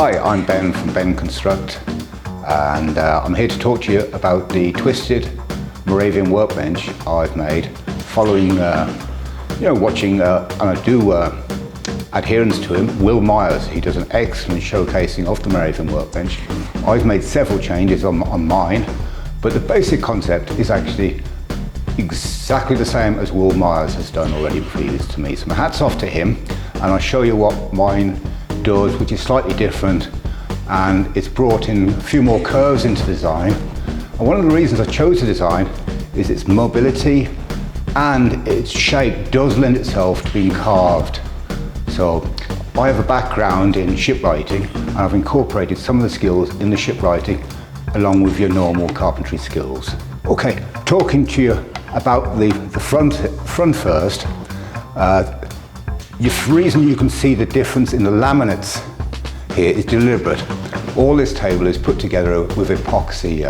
Hi, I'm Ben from Ben Construct, and I'm here to talk to you about the twisted Moravian Workbench I've made following, watching, and I do adherence to him, Will Myers. He does an excellent showcasing of the Moravian Workbench. I've made several changes on mine, but the basic concept is actually exactly the same as Will Myers has done already previous to me. So my hat's off to him, and I'll show you what mine does, which is slightly different, and it's brought in a few more curves into design. And one of the reasons I chose the design is its mobility and its shape does lend itself to being carved. So I have a background in shipwrighting, and I've incorporated some of the skills in the shipwrighting along with your normal carpentry skills. Okay, talking to you about the front first. The reason you can see the difference in the laminates here is deliberate. All this table is put together with epoxy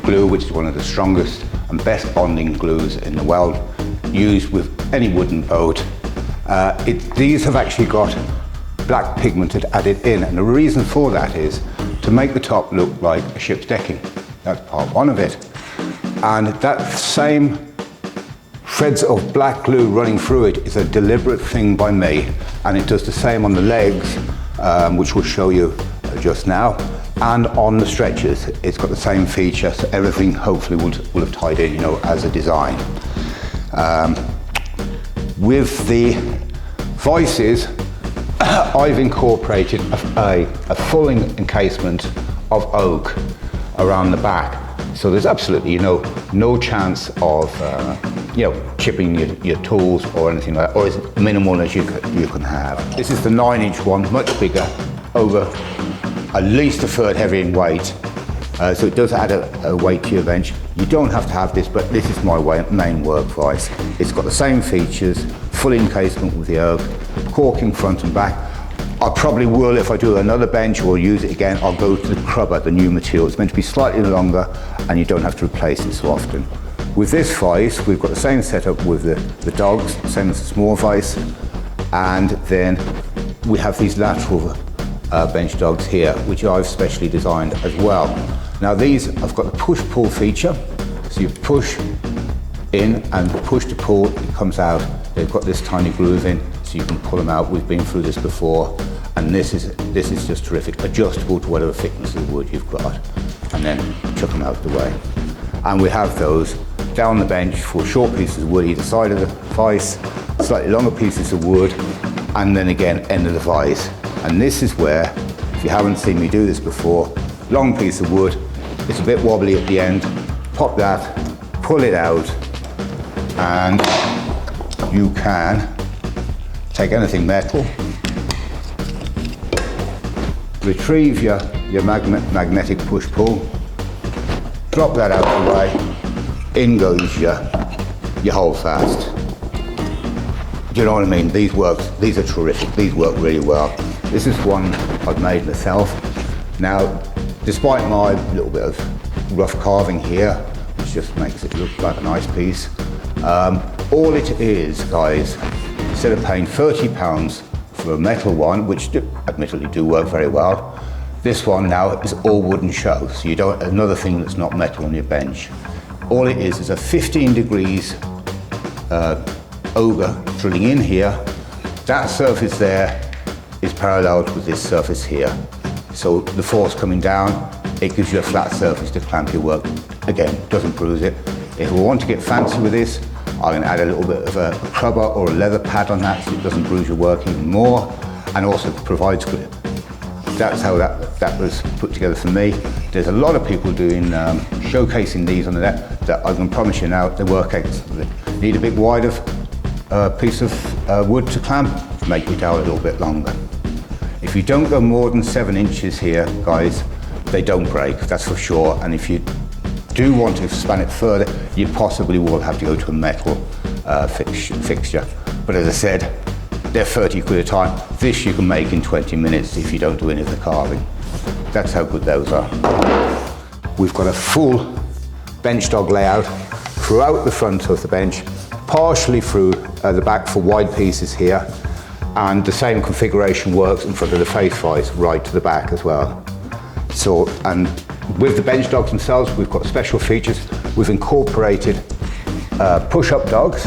glue, which is one of the strongest and best bonding glues in the world, used with any wooden boat. These have actually got black pigmented added in, and the reason for that is to make the top look like a ship's decking. That's part one of it. And that same threads of black glue running through it is a deliberate thing by me, and it does the same on the legs, which we'll show you just now, and on the stretchers. It's got the same feature, so everything hopefully will have tied in, as a design. With the vices, I've incorporated a full encasement of oak around the back. So there's absolutely no chance of chipping your tools or anything like that, or as minimal as you can have. This is the 9-inch one, much bigger, over at least a third heavy in weight. So it does add a weight to your bench. You don't have to have this, but this is my main work vice. It's got the same features, full encasement with the oak, corking front and back. I probably will, if I do another bench or use it again, I'll go to the crubber, the new material. It's meant to be slightly longer, and you don't have to replace it so often. With this vise, we've got the same setup with the dogs, same as the small vise, and then we have these lateral bench dogs here, which I've specially designed as well. Now these have got the push-pull feature, so you push in and push to pull, it comes out. They've got this tiny groove in, so you can pull them out. We've been through this before, and this is just terrific, adjustable to whatever thickness of wood you've got, and then chuck them out of the way. And we have those down the bench for short pieces of wood either side of the vise, slightly longer pieces of wood, and then again end of the vise. And this is where, if you haven't seen me do this before, long piece of wood, it's a bit wobbly at the end, pop that, pull it out, and you can take anything metal, retrieve your magnetic push-pull, drop that out of the way, in goes your holdfast. Do you know what I mean? These are terrific, these work really well. This is one I've made myself. Now, despite my little bit of rough carving here, which just makes it look like a nice piece, all it is, guys, instead of paying £30 for a metal one, which admittedly do work very well, this one now is all wooden show, so you don't, another thing that's not metal on your bench. All it is a 15 degrees ogre drilling in here. That surface there is paralleled with this surface here. So the force coming down, it gives you a flat surface to clamp your work. Again, doesn't bruise it. If we want to get fancy with this, I can add a little bit of a crubber or a leather pad on that so it doesn't bruise your work even more, and also provides grip. That's how that was put together for me. There's a lot of people doing showcasing these on the net that I can promise you now they work excellently. Need a bit wider piece of wood to clamp, make it out a little bit longer. If you don't go more than 7 inches here, guys, they don't break, that's for sure. And if you do want to span it further, you possibly will have to go to a metal fixture. But as I said, they're 30 quid a time. This you can make in 20 minutes if you don't do any of the carving. That's how good those are. We've got a full bench dog layout throughout the front of the bench, partially through the back for wide pieces here. And the same configuration works in front of the face vise right to the back as well. So, and with the bench dogs themselves, we've got special features. We've incorporated push-up dogs,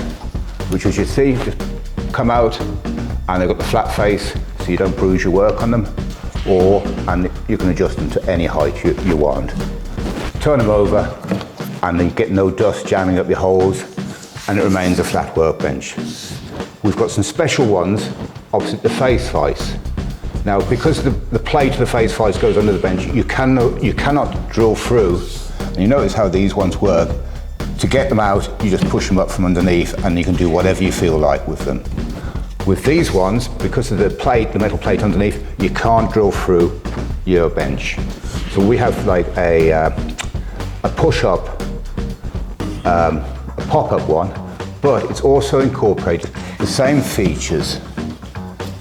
which, as you see, just come out and they've got the flat face so you don't bruise your work on them, and you can adjust them to any height you want. Turn them over and you get no dust jamming up your holes, and it remains a flat workbench. We've got some special ones opposite the face vise. Now, because the plate of the face vise goes under the bench, you cannot drill through. And you notice how these ones work. To get them out, you just push them up from underneath and you can do whatever you feel like with them. With these ones, because of the metal plate underneath, you can't drill through your bench. So we have like a push-up, a pop-up one, but it's also incorporated the same features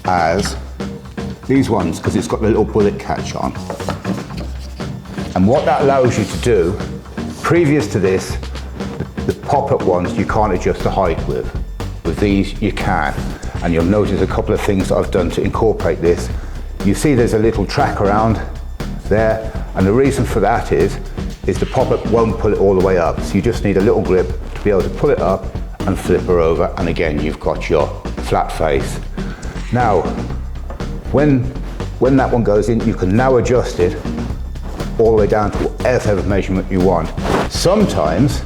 as these ones, because it's got the little bullet catch on. And what that allows you to do, previous to this, the pop-up ones you can't adjust the height with. With these you can. And you'll notice a couple of things that I've done to incorporate this. You see there's a little track around there, and the reason for that is the pop-up won't pull it all the way up. So you just need a little grip to be able to pull it up and flip her over, and again you've got your flat face. Now, when that one goes in, you can now adjust it all the way down to whatever measurement you want. Sometimes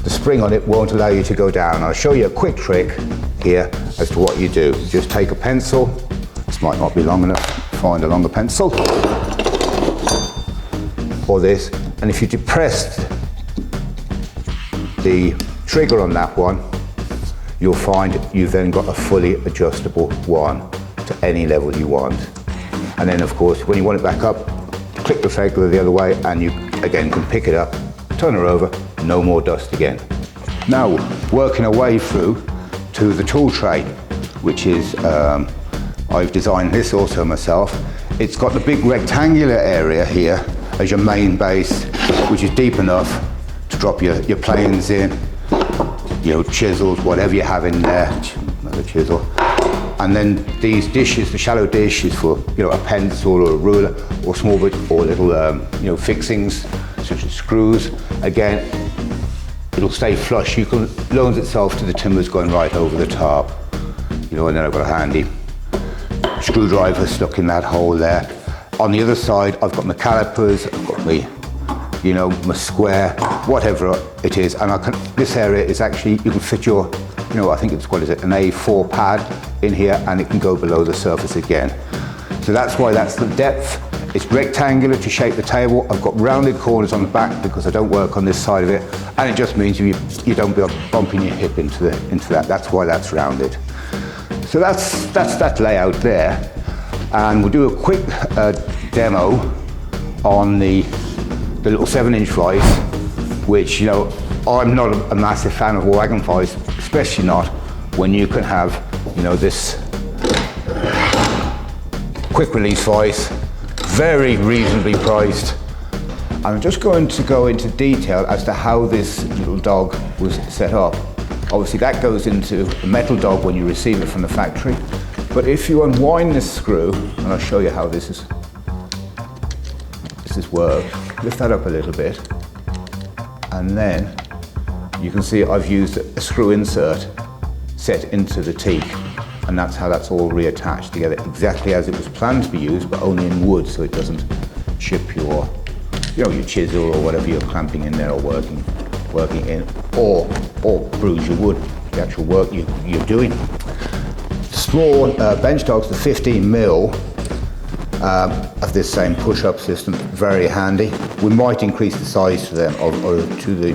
the spring on it won't allow you to go down. I'll show you a quick trick here as to what you do. Just take a pencil. This might not be long enough. Find a longer pencil. Or this. And if you depress the trigger on that one, you'll find you've then got a fully adjustable one to any level you want. And then, of course, when you want it back up, click the regulator the other way and you again can pick it up, turn her over, no more dust again. Now, working our way through to the tool tray, which is, I've designed this also myself. It's got the big rectangular area here as your main base, which is deep enough to drop your planes in, chisels, whatever you have in there, another chisel. And then these dishes, the shallow dish is for, a pencil or a ruler or small bit or little, fixings such as screws. Again, it'll stay flush. Loans itself to the timbers going right over the top. And then I've got a handy screwdriver stuck in that hole there. On the other side, I've got my calipers, I've got my square, whatever it is. And this area is actually, you can fit your, I think it's, an A4 pad in here, and it can go below the surface again. So that's why that's the depth. It's rectangular to shape the table. I've got rounded corners on the back because I don't work on this side of it, and it just means you don't be bumping your hip into that. That's why that's rounded. So that's that layout there, and we'll do a quick demo on the little 7-inch vise, which I'm not a massive fan of wagon vise, especially not when you can have this quick release vise, very reasonably priced. I'm just going to go into detail as to how this little dog was set up. Obviously that goes into a metal dog when you receive it from the factory, but if you unwind this screw, and I'll show you how this is worked, lift that up a little bit, and then you can see I've used a screw insert set into the teak, and that's how that's all reattached together exactly as it was planned to be used, but only in wood, so it doesn't chip your chisel or whatever you're clamping in there or working in, or bruise your wood, the actual work you're doing. Small bench dogs, the 15mm of this same push-up system, very handy. We might increase the size to them or to the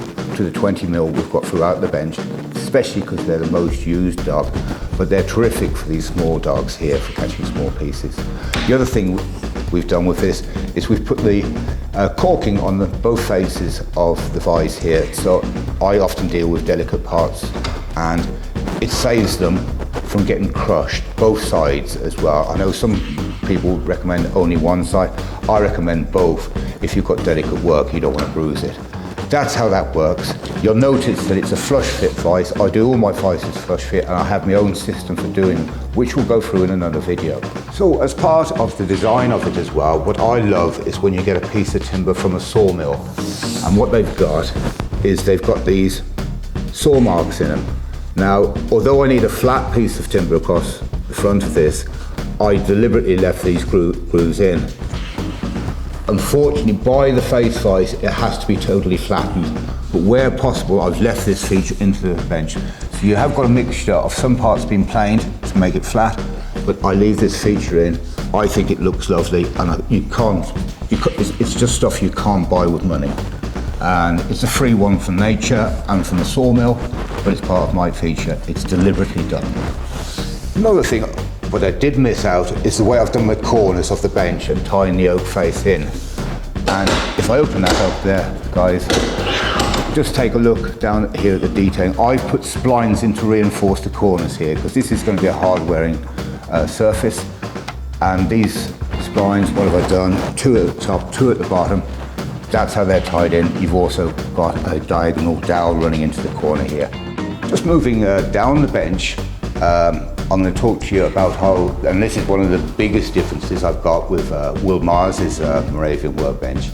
20mm we've got throughout the bench, especially because they're the most used dog, but they're terrific for these small dogs here for catching small pieces. The other thing we've done with this is we've put the caulking on both faces of the vise here, so I often deal with delicate parts and it saves them from getting crushed, both sides as well. I know some people recommend only one side. I recommend both. If you've got delicate work, you don't want to bruise it. that's how that works. You'll notice that it's a flush fit vise. I do all my vices flush fit, and I have my own system for doing them, which we'll go through in another video. So as part of the design of it as well, what I love is when you get a piece of timber from a sawmill, and what they've got is they've got these saw marks in them. Now, although I need a flat piece of timber across the front of this, I deliberately left these grooves in. Unfortunately, by the face vise, it has to be totally flattened. But where possible, I've left this feature into the bench. So you have got a mixture of some parts being planed to make it flat, but I leave this feature in. I think it looks lovely, and it's just stuff you can't buy with money. And it's a free one from nature and from the sawmill, but it's part of my feature. It's deliberately done. Another thing, what I did miss out is the way I've done the corners of the bench and tying the oak face in. And if I open that up there, guys, just take a look down here at the detailing. I've put splines in to reinforce the corners here, because this is going to be a hard wearing surface. And these splines, what have I done? 2 at the top, 2 at the bottom. That's how they're tied in. You've also got a diagonal dowel running into the corner here. Just moving down the bench, I'm going to talk to you about how, and this is one of the biggest differences I've got with Will Mars's Moravian Workbench,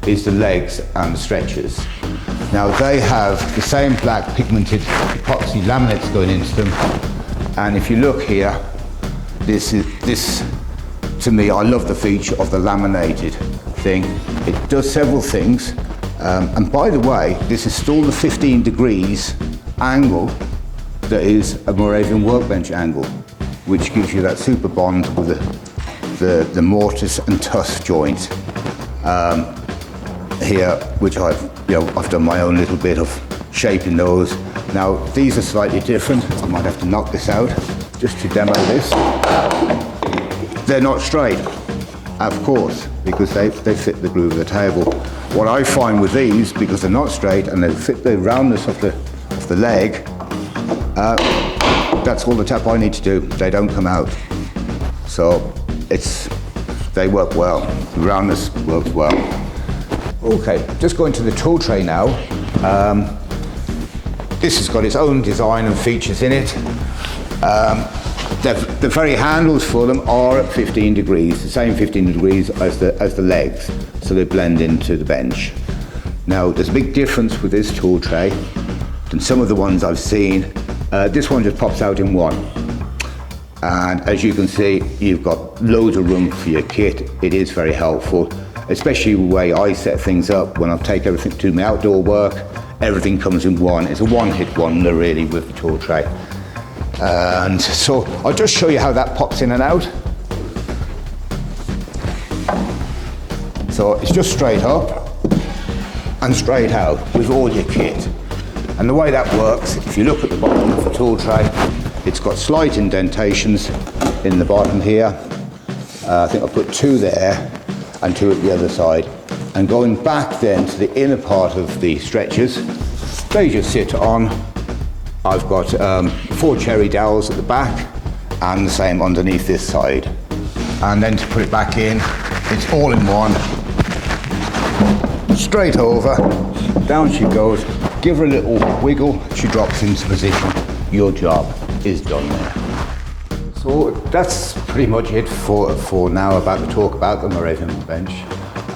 is the legs and the stretchers. Now they have the same black pigmented epoxy laminates going into them, and if you look here, this to me, I love the feature of the laminated thing. It does several things, and by the way, this is still the 15 degrees angle that is a Moravian Workbench angle, which gives you that super bond with the mortise and tusk joint here, which I've done my own little bit of shaping those. Now these are slightly different. I might have to knock this out just to demo this. They're not straight, of course, because they fit the groove of the table. What I find with these, because they're not straight and they fit the roundness of the leg, that's all the tap I need to do. They don't come out. So they work well. The roundness works well. Okay, just going to the tool tray now. This has got its own design and features in it. The very handles for them are at 15 degrees, the same 15 degrees as the legs, so they blend into the bench. Now, there's a big difference with this tool tray than some of the ones I've seen. This one just pops out in one. And as you can see, you've got loads of room for your kit. It is very helpful, especially the way I set things up when I take everything to my outdoor work. Everything comes in one. It's a one-hit wonder really with the tool tray. And so I'll just show you how that pops in and out. So it's just straight up and straight out with all your kit. And the way that works, if you look at the bottom of the tool tray, it's got slight indentations in the bottom here. I think I'll put 2 there and 2 at the other side. And going back then to the inner part of the stretchers, they just sit on. I've got 4 cherry dowels at the back and the same underneath this side. And then to put it back in, it's all in one. Straight over, down she goes. Give her a little wiggle, she drops into position. Your job is done there. So that's pretty much it for now about the talk about the Moravian Workbench.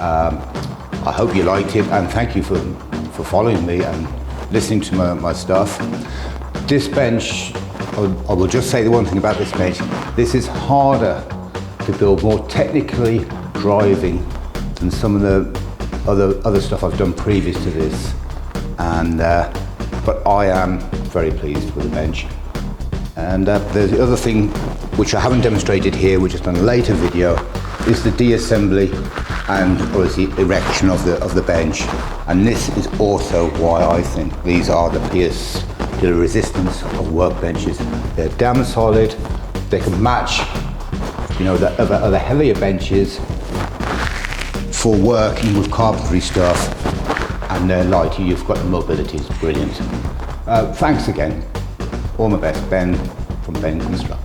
I hope you liked it, and thank you for following me and listening to my stuff. This bench, I will just say the one thing about this bench, this is harder to build, more technically driving than some of the other stuff I've done previous to this. And but I am very pleased with the bench. And there's the other thing which I haven't demonstrated here, which is on a later video, is the de-assembly and the erection of the bench. And this is also why I think these are the pierce to the resistance of workbenches. They're damn solid. They can match, the other heavier benches for working with carpentry stuff. And they're light. You've got the mobility. It's brilliant. Thanks again. All my best, Ben from Ben Construct.